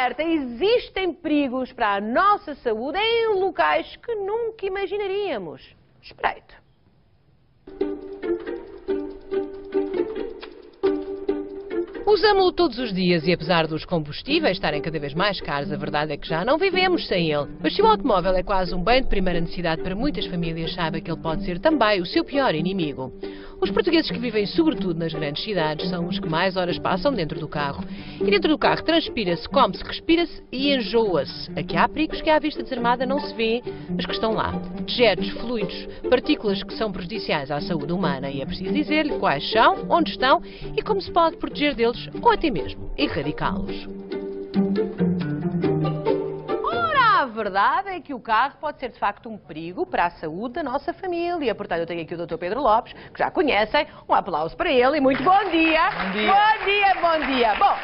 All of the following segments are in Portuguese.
alerta, existem perigos para a nossa saúde em locais que nunca imaginaríamos. Espreite. Usamos-lo todos os dias e apesar dos combustíveis estarem cada vez mais caros, a verdade é que já não vivemos sem ele. Mas se o automóvel é quase um bem de primeira necessidade para muitas famílias, saiba que ele pode ser também o seu pior inimigo. Os portugueses que vivem sobretudo nas grandes cidades são os que mais horas passam dentro do carro. E dentro do carro transpira-se, come-se, respira-se e enjoa-se. Aqui há perigos que à vista desarmada não se vê, mas que estão lá. Dejetos, fluidos, partículas que são prejudiciais à saúde humana e é preciso dizer-lhe quais são, onde estão e como se pode proteger deles ou até mesmo erradicá-los. A verdade é que o carro pode ser de facto um perigo para a saúde da nossa família. Portanto, eu tenho aqui o Dr. Pedro Lopes, que já conhecem. Um aplauso para ele e muito bom dia. Bom dia. Bom dia, bom dia. Bom,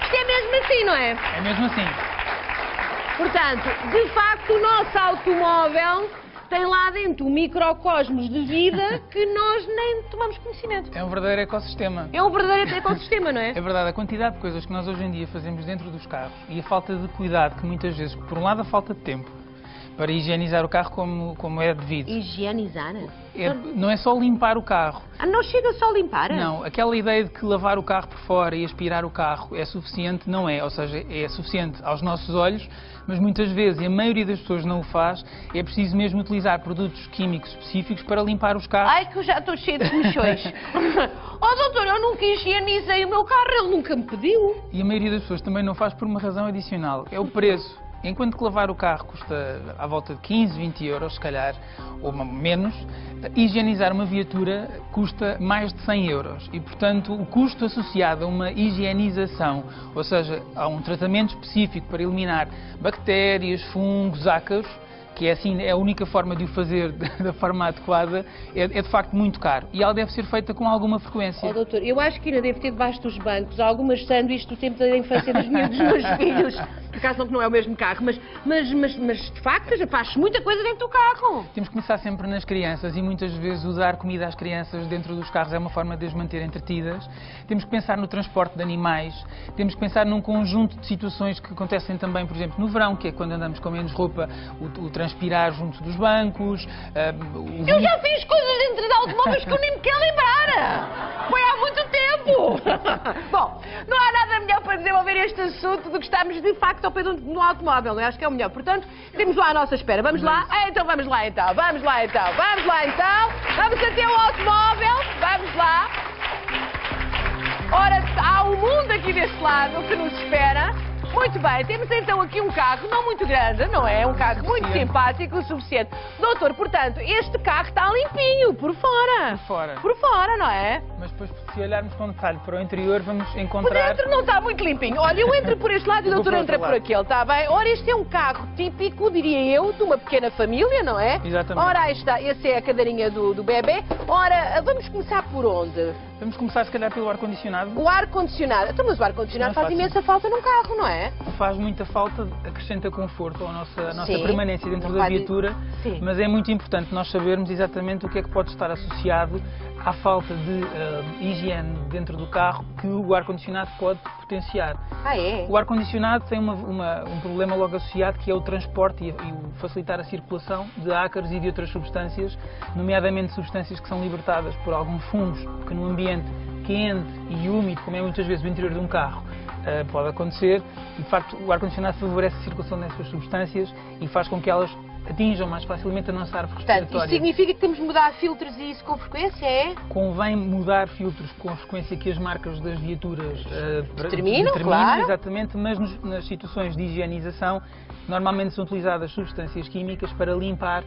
isto é mesmo assim, não é? É mesmo assim. Portanto, de facto, o nosso automóvel tem lá dentro um microcosmos de vida que nós nem tomamos conhecimento. É um verdadeiro ecossistema. É um verdadeiro ecossistema, não é? É verdade, a quantidade de coisas que nós hoje em dia fazemos dentro dos carros e a falta de cuidado que muitas vezes, por um lado, a falta de tempo para higienizar o carro como é devido. Higienizar? Não é só limpar o carro. Não chega só a limpar? Não, aquela ideia de que lavar o carro por fora e aspirar o carro é suficiente, não é. Ou seja, é suficiente aos nossos olhos, mas muitas vezes, e a maioria das pessoas não o faz, é preciso mesmo utilizar produtos químicos específicos para limpar os carros. Ai, que eu já estou cheio de comichões. Oh, doutor, eu nunca higienizei o meu carro, ele nunca me pediu. E a maioria das pessoas também não faz por uma razão adicional, é o preço. Enquanto que lavar o carro custa à volta de 15, 20 euros, se calhar, ou menos, higienizar uma viatura custa mais de 100 euros. E, portanto, o custo associado a uma higienização, ou seja, a um tratamento específico para eliminar bactérias, fungos, ácaros, que é assim, é a única forma de o fazer da forma adequada, é de facto muito caro. E ela deve ser feita com alguma frequência. Oh, doutor, eu acho que ainda devo ter debaixo dos bancos algumas sanduíches do tempo da infância dos meus filhos. Por acaso não é o mesmo carro, mas de facto já faz muita coisa dentro do carro. Temos que começar sempre nas crianças e muitas vezes usar comida às crianças dentro dos carros é uma forma de as manter entretidas. Temos que pensar no transporte de animais, temos que pensar num conjunto de situações que acontecem também, por exemplo, no verão, que é quando andamos com menos roupa, o transpirar junto dos bancos. Eu já fiz coisas dentro de automóveis que eu nem me quero lembrar. Foi há muito tempo. Bom, não há nada melhor para desenvolver este assunto do que estarmos de facto ao pé no automóvel, não é? Acho que é o melhor. Portanto, temos lá à nossa espera. Vamos lá? Então vamos lá então. Vamos lá então. Vamos lá então. Vamos até o automóvel. Vamos lá. Ora, há um mundo aqui deste lado que nos espera. Muito bem, temos então aqui um carro não muito grande, não é? Um carro muito simpático, o suficiente. Doutor, portanto, este carro está limpinho, por fora. Por fora. Por fora, não é? Mas depois, se olharmos com detalhe para o interior, vamos Por encontrar... dentro não está muito limpinho. Olha, eu entro por este lado e o doutor entra por aquele, está bem? Ora, este é um carro típico, diria eu, de uma pequena família, não é? Exatamente. Ora, aí está, essa é a cadeirinha do bebê. Ora, vamos começar por onde? Vamos começar, se calhar, pelo ar-condicionado. O ar-condicionado. Então, mas o ar-condicionado faz imensa falta num carro, não é? Faz muita falta, acrescenta conforto à nossa Sim. permanência dentro da viatura, Sim. mas é muito importante nós sabermos exatamente o que é que pode estar associado à falta de higiene dentro do carro que o ar-condicionado pode potenciar. Ah, é? O ar-condicionado tem um problema logo associado, que é o transporte e o facilitar a circulação de ácaros e de outras substâncias, nomeadamente substâncias que são libertadas por alguns fungos, porque no ambiente quente e úmido, como é muitas vezes o interior de um carro, pode acontecer, e de facto o ar-condicionado favorece a circulação dessas substâncias e faz com que elas atinjam mais facilmente a nossa árvore respiratória. Portanto, isso significa que temos de mudar filtros e isso com frequência, é? Convém mudar filtros com a frequência que as marcas das viaturas determinam, claro. Exatamente, mas nas situações de higienização normalmente são utilizadas substâncias químicas para limpar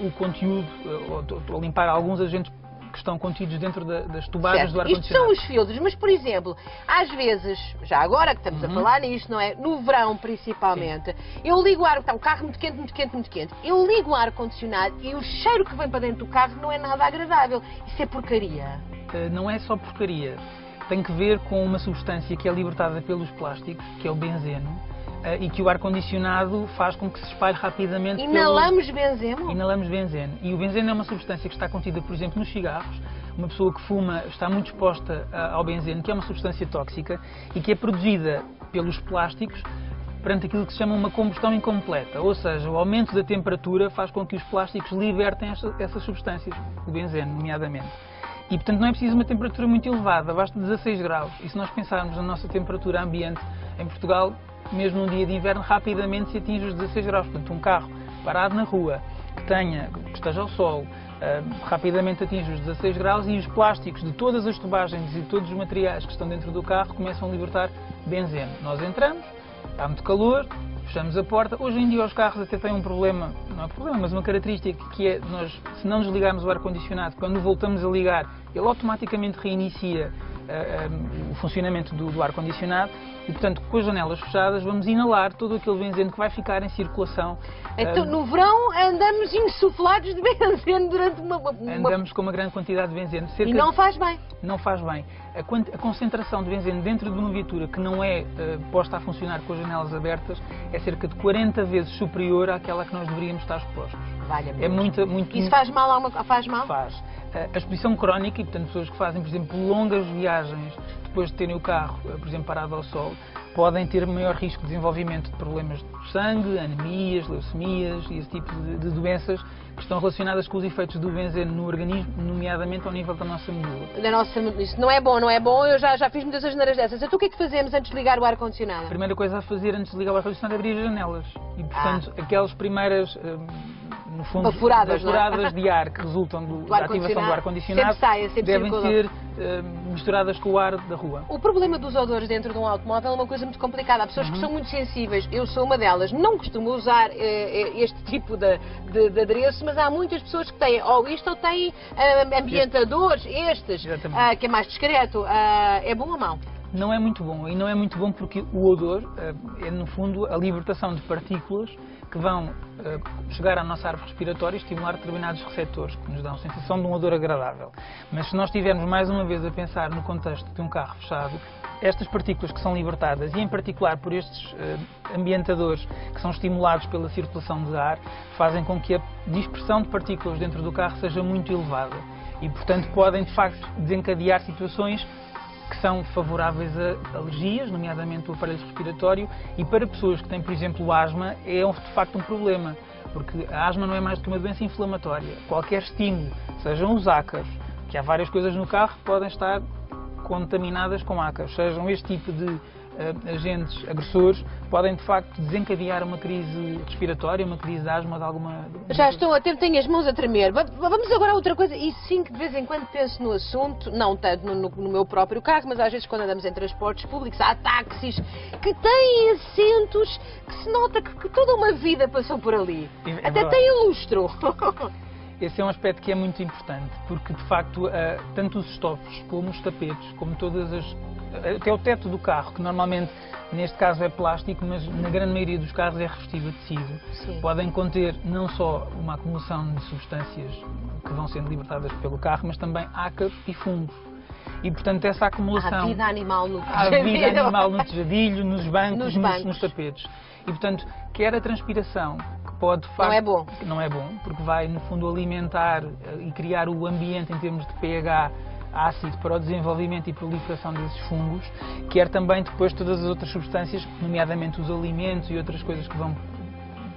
o conteúdo, ou limpar alguns agentes que estão contidos dentro das tubagens do ar-condicionado. Isto são os filtros, mas por exemplo, às vezes, já agora que estamos a falar nisto, não é? No verão principalmente, eu ligo o ar, está um carro muito quente, muito quente, muito quente, eu ligo o ar-condicionado e o cheiro que vem para dentro do carro não é nada agradável. Isso é porcaria. Não é só porcaria. Tem que ver com uma substância que é libertada pelos plásticos, que é o benzeno, e que o ar-condicionado faz com que se espalhe rapidamente. Inalamos benzeno? Inalamos benzeno. E o benzeno é uma substância que está contida, por exemplo, nos cigarros. Uma pessoa que fuma está muito exposta ao benzeno, que é uma substância tóxica e que é produzida pelos plásticos perante aquilo que se chama uma combustão incompleta, ou seja, o aumento da temperatura faz com que os plásticos libertem essas substâncias, o benzeno, nomeadamente. E, portanto, não é preciso uma temperatura muito elevada, basta 16 graus. E se nós pensarmos na nossa temperatura ambiente em Portugal, mesmo num dia de inverno, rapidamente se atinge os 16 graus. Portanto, um carro parado na rua, que esteja ao sol, rapidamente atinge os 16 graus e os plásticos de todas as tubagens e todos os materiais que estão dentro do carro começam a libertar benzeno. Nós entramos, está muito calor, fechamos a porta. Hoje em dia os carros até têm um problema, não é problema, mas uma característica que é, se não desligarmos o ar-condicionado, quando voltamos a ligar, ele automaticamente reinicia o funcionamento do ar-condicionado e, portanto, com as janelas fechadas, vamos inalar todo aquele benzeno que vai ficar em circulação. Então, no verão, andamos insuflados de benzeno durante Andamos com uma grande quantidade de benzeno. E não faz bem. Não faz bem. A concentração de benzeno dentro de uma viatura que não é posta a funcionar com as janelas abertas é cerca de 40 vezes superior àquela que nós deveríamos estar expostos. É muito... Isso faz mal? Faz mal? Faz. A exposição crónica, e portanto pessoas que fazem, por exemplo, longas viagens depois de terem o carro, por exemplo, parado ao sol, podem ter maior risco de desenvolvimento de problemas de sangue, anemias, leucemias e esse tipo de doenças que estão relacionadas com os efeitos do benzeno no organismo, nomeadamente ao nível da nossa medula. Isso não é bom, não é bom. Eu já fiz muitas asneiras dessas. Então o que é que fazemos antes de ligar o ar-condicionado? A primeira coisa a fazer antes de ligar o ar-condicionado é abrir as janelas. E, portanto, aquelas primeiras... no fundo, bafuradas de ar que resultam da ativação do ar-condicionado devem ser misturadas com o ar da rua. O problema dos odores dentro de um automóvel é uma coisa muito complicada. Há pessoas que são muito sensíveis, eu sou uma delas, não costumo usar este tipo de adereço, mas há muitas pessoas que têm ou isto ou têm ambientadores, que é mais discreto. É bom ou mau? Não é muito bom, e não é muito bom porque o odor é, no fundo, a libertação de partículas que vão chegar à nossa árvore respiratória e estimular determinados receptores que nos dão a sensação de um odor agradável. Mas se nós estivermos mais uma vez a pensar no contexto de um carro fechado, estas partículas que são libertadas, e em particular por estes ambientadores que são estimulados pela circulação de ar, fazem com que a dispersão de partículas dentro do carro seja muito elevada e, portanto, podem de facto desencadear situações que são favoráveis a alergias, nomeadamente o aparelho respiratório, e para pessoas que têm, por exemplo, asma, é de facto um problema, porque a asma não é mais do que uma doença inflamatória. Qualquer estímulo, sejam os ácaros, que há várias coisas no carro que podem estar contaminadas com ácaros, sejam este tipo de agentes agressores, podem de facto desencadear uma crise respiratória, uma crise de asma de alguma... Já estou a tempo, tenho as mãos a tremer. Vamos agora a outra coisa, e sim que de vez em quando penso no assunto, não tanto no meu próprio carro, mas às vezes quando andamos em transportes públicos, há táxis que têm assentos que se nota que toda uma vida passou por ali. Até tem lustro. Esse é um aspecto que é muito importante, porque de facto, tanto os estofos como os tapetes, como até o teto do carro, que normalmente neste caso é plástico, mas na grande maioria dos carros é revestido de tecido, sim, podem conter não só uma acumulação de substâncias que vão sendo libertadas pelo carro, mas também ácaros e fungos. E, portanto, essa acumulação... Há vida animal no tejadilho, nos bancos, nos tapetes. E, portanto, quer a transpiração, que pode... Não é bom. Não é bom, porque vai, no fundo, alimentar e criar o ambiente em termos de pH ácido para o desenvolvimento e proliferação desses fungos, quer também depois todas as outras substâncias, nomeadamente os alimentos e outras coisas que vão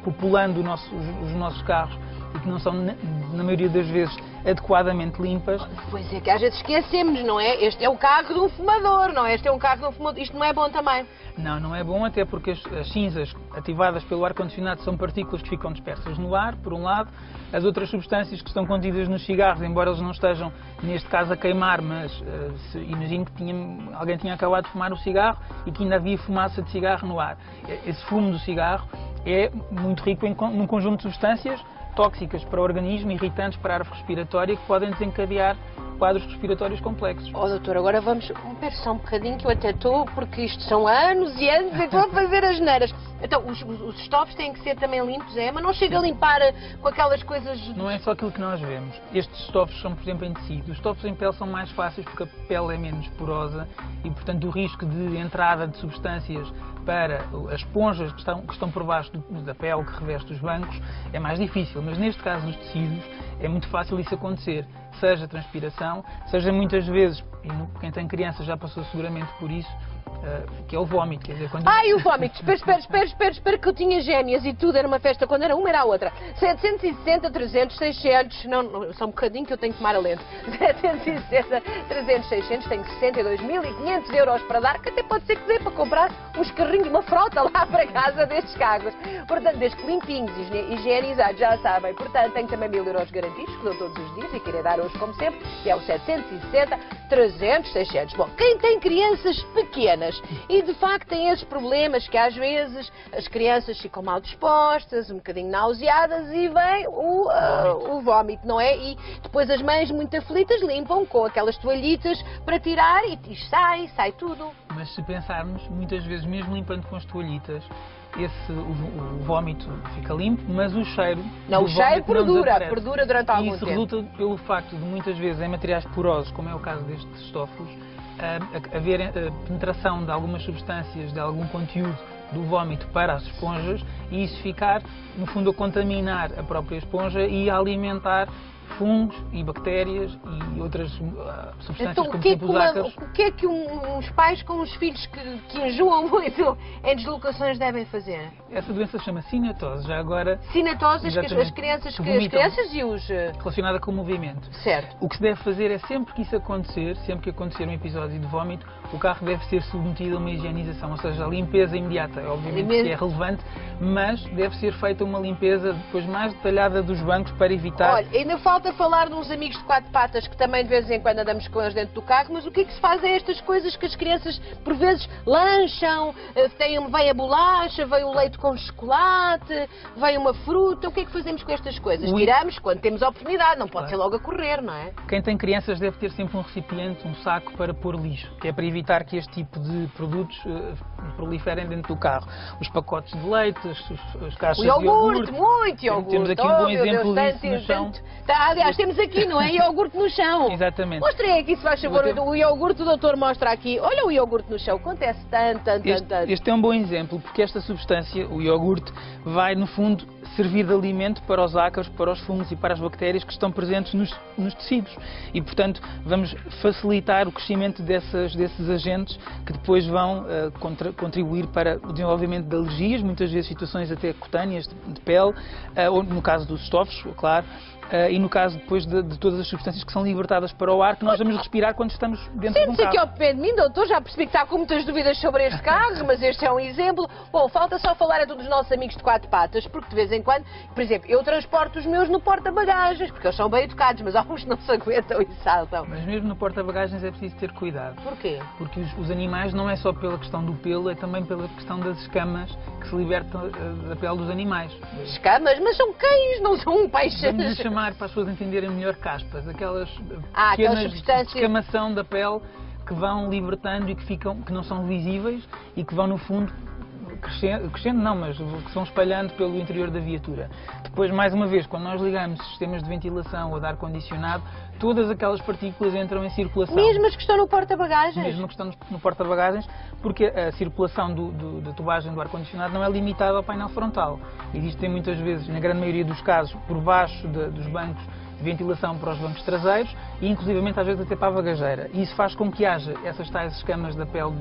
populando os nossos carros e que não são, na maioria das vezes, adequadamente limpas. Pois é, que às vezes esquecemos, não é? Este é o carro de um fumador, não é? Este é um carro de um fumador. Isto não é bom também. Não é bom, até porque as cinzas ativadas pelo ar-condicionado são partículas que ficam dispersas no ar, por um lado. As outras substâncias que estão contidas nos cigarros, embora eles não estejam, neste caso, a queimar, mas imagino que alguém tinha acabado de fumar o cigarro e que ainda havia fumaça de cigarro no ar. Esse fumo do cigarro é muito rico num conjunto de substâncias tóxicas para o organismo, irritantes para a árvore respiratória, que podem desencadear quadros respiratórios complexos. Doutor, agora vamos só um bocadinho, que eu até estou, porque isto são anos e anos, eu estou a fazer as neiras. Então, os estofos têm que ser também limpos, mas não chega a limpar com aquelas coisas... Não é só aquilo que nós vemos. Estes estofos são, por exemplo, em tecido. Os estofos em pele são mais fáceis porque a pele é menos porosa e, portanto, o risco de entrada de substâncias para as esponjas que estão por baixo da pele que reveste os bancos é mais difícil. Mas neste caso dos tecidos é muito fácil isso acontecer. Seja transpiração, seja muitas vezes, e quem tem crianças já passou seguramente por isso, que é o vómito. Quer dizer, quando... Ai, o vómito! Espera que eu tinha gêmeas e tudo, era uma festa, quando era uma era a outra. 760, 300, 600, não, só um bocadinho que eu tenho que tomar a lente. 760, 300, 600, tenho 62.500 euros para dar, que até pode ser que dê para comprar uns carrinhos, uma frota lá para casa destes carros. Portanto, desde que limpinhos, higienizados, já sabem. Portanto, tenho também 1.000 euros garantidos, que dou todos os dias e queria dar hoje como sempre, que é o 760, 300, 600. Bom, quem tem crianças pequenas e de facto tem esses problemas que às vezes as crianças ficam mal dispostas, um bocadinho nauseadas e vem o vómito, não é? E depois as mães muito aflitas limpam com aquelas toalhitas para tirar e sai tudo. Mas se pensarmos, muitas vezes mesmo limpando com as toalhitas, o vómito fica limpo, mas o cheiro... Não, o cheiro perdura durante algum tempo. E isso resulta pelo facto de muitas vezes em materiais porosos, como é o caso destes estofos, haver penetração de algumas substâncias, de algum conteúdo do vómito para as esponjas e isso ficar, no fundo, a contaminar a própria esponja e a alimentar fungos e bactérias e outras substâncias então, como tipo os ácaros. O que é que uns pais com os filhos que enjoam muito em deslocações devem fazer? Essa doença chama-se cinetose, já agora... Cinetose, as crianças e os... Relacionada com o movimento. Certo. O que se deve fazer é sempre que isso acontecer, sempre que acontecer um episódio de vómito, o carro deve ser submetido a uma higienização, ou seja, a limpeza imediata. Obviamente que é relevante, mas deve ser feita uma limpeza depois mais detalhada dos bancos para evitar... Olha, ainda falta falar de uns amigos de quatro patas que também de vez em quando andamos com eles dentro do carro, mas o que é que se faz a estas coisas que as crianças por vezes lancham, vem a bolacha, vem o leite com chocolate, vem uma fruta, o que é que fazemos com estas coisas? Tiramos quando temos a oportunidade, não pode ser logo a correr, não é? Quem tem crianças deve ter sempre um recipiente, um saco para pôr lixo, que é para evitar que este tipo de produtos proliferem dentro do carro. Os pacotes de leite, as caixas de iogurte. Muito iogurte. Temos aqui um bom exemplo disso no chão. Aliás, temos aqui, não é? Iogurte no chão. Exatamente. Mostrei aqui, se faz favor, o iogurte, o doutor mostra aqui. Olha o iogurte no chão, acontece tanto. Este é um bom exemplo, porque esta substância, o iogurte, vai, no fundo, servir de alimento para os ácaros, para os fungos e para as bactérias que estão presentes nos tecidos. E, portanto, vamos facilitar o crescimento desses agentes que depois vão contribuir para o desenvolvimento de alergias, muitas vezes situações até cutâneas, de pele, ou no caso dos estofos, claro, e no caso depois de todas as substâncias que são libertadas para o ar que nós vamos respirar quando estamos dentro de um carro. Sente-se aqui ao pé de mim, doutor, já percebi que está com muitas dúvidas sobre este carro, mas este é um exemplo. Bom, falta só falar a todos os nossos amigos de quatro patas, porque de vez em quando, por exemplo, eu transporto os meus no porta-bagagens, porque eles são bem educados, mas alguns não se aguentam e saltam. Mas mesmo no porta-bagagens é preciso ter cuidado. Porquê? Porque os animais não é só pela questão do pelo, é também pela questão das escamas que se libertam da pele dos animais. Escamas? Mas são cães, não são peixes. Vamos chamar para as pessoas entenderem melhor caspas, aquelas pequenas substâncias de escamação da pele que vão libertando e que não são visíveis e que vão no fundo crescendo não, mas que são espalhando pelo interior da viatura. Depois, mais uma vez, quando nós ligamos sistemas de ventilação ou de ar-condicionado, todas aquelas partículas entram em circulação. Mesmo as que estão no porta-bagagens? Mesmo que estão no porta-bagagens, porque a circulação da tubagem do ar-condicionado não é limitada ao painel frontal. Existem muitas vezes, na grande maioria dos casos, por baixo dos bancos de ventilação para os bancos traseiros e inclusivamente às vezes até para a bagageira. E isso faz com que haja essas tais escamas da pele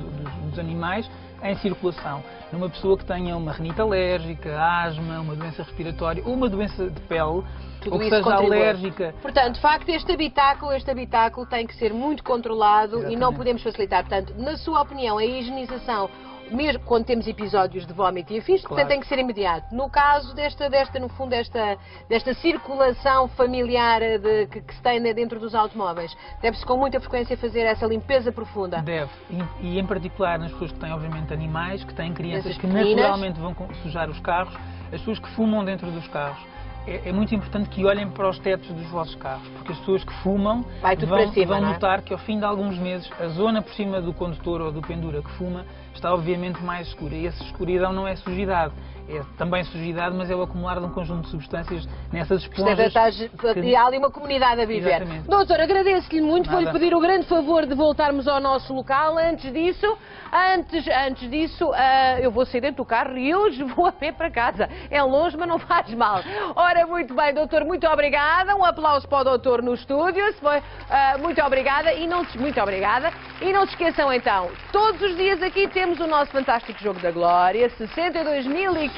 dos animais em circulação. Numa pessoa que tenha uma rinite alérgica, asma, uma doença respiratória ou uma doença de pele, ou que seja alérgica. Portanto, de facto, este habitáculo tem que ser muito controlado. Exatamente. E não podemos facilitar. Portanto, na sua opinião, a higienização, mesmo quando temos episódios de vómito e afins, claro, tem que ser imediato. No caso no fundo, desta circulação familiar que se tem dentro dos automóveis, deve-se com muita frequência fazer essa limpeza profunda? Deve. E em particular nas pessoas que têm, obviamente, animais, que têm crianças que naturalmente vão sujar os carros, as pessoas que fumam dentro dos carros. É muito importante que olhem para os tetos dos vossos carros, porque as pessoas que fumam vão notar que ao fim de alguns meses a zona por cima do condutor ou do pendura que fuma está obviamente mais escura. E essa escuridão não é sujidade, é também sujidade, mas é o acumular de um conjunto de substâncias nessas esponjas. E há ali uma comunidade a viver. Exatamente. Doutor, agradeço-lhe muito, vou-lhe pedir o grande favor de voltarmos ao nosso local. Antes disso, eu vou sair dentro do carro e hoje vou a pé para casa. É longe, mas não faz mal. Ora, muito bem, doutor, muito obrigada. Um aplauso para o doutor no estúdio. Muito obrigada. Muito obrigada. E não se esqueçam então, todos os dias aqui temos o nosso fantástico Jogo da Glória, 62.500